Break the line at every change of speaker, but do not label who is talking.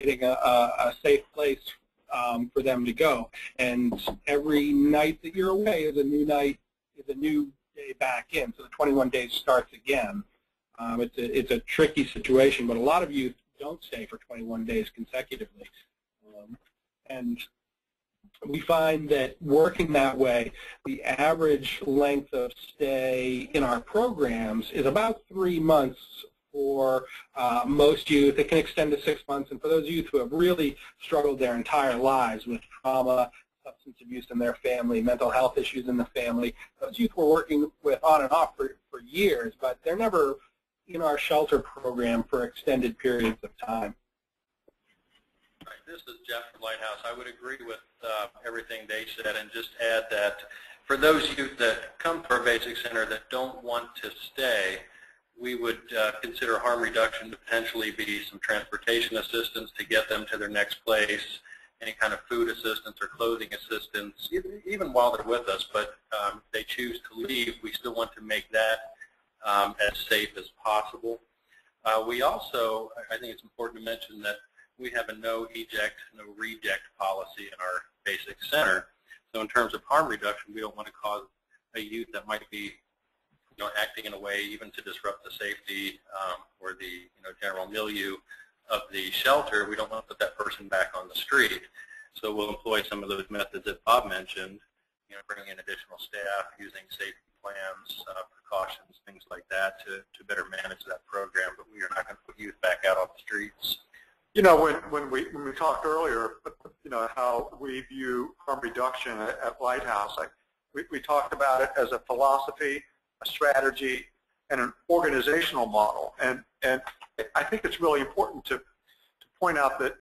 locating a safe place for them to go. And every night that you're away is a new night, is a new day back in. So the 21 days starts again. It's a tricky situation, but a lot of youth don't stay for 21 days consecutively. And we find that working that way, the average length of stay in our programs is about 3 months for most youth. It can extend to 6 months, and for those youth who have really struggled their entire lives with trauma, substance abuse in their family, mental health issues in the family, those youth we're working with on and off for years, but they're never in our shelter program for extended periods of time.
Right. This is Jeff from Lighthouse. I would agree with everything they said, and just add that for those youth that come to our basic center that don't want to stay, we would consider harm reduction to potentially be some transportation assistance to get them to their next place, any kind of food assistance or clothing assistance, even while they're with us. But if they choose to leave, we still want to make that as safe as possible. We also, I think it's important to mention that we have a no eject, no reject policy in our basic center. So in terms of harm reduction, we don't want to cause a youth that might be acting in a way even to disrupt the safety or the general milieu of the shelter. We don't want to put that person back on the street. So we'll employ some of those methods that Bob mentioned, bringing in additional staff, using safety plans, precautions, things like that to better manage that program. But we are not going to put youth back out on the streets.
When we talked earlier, how we view harm reduction at Lighthouse, we talked about it as a philosophy, a strategy, and an organizational model. And I think it's really important to point out that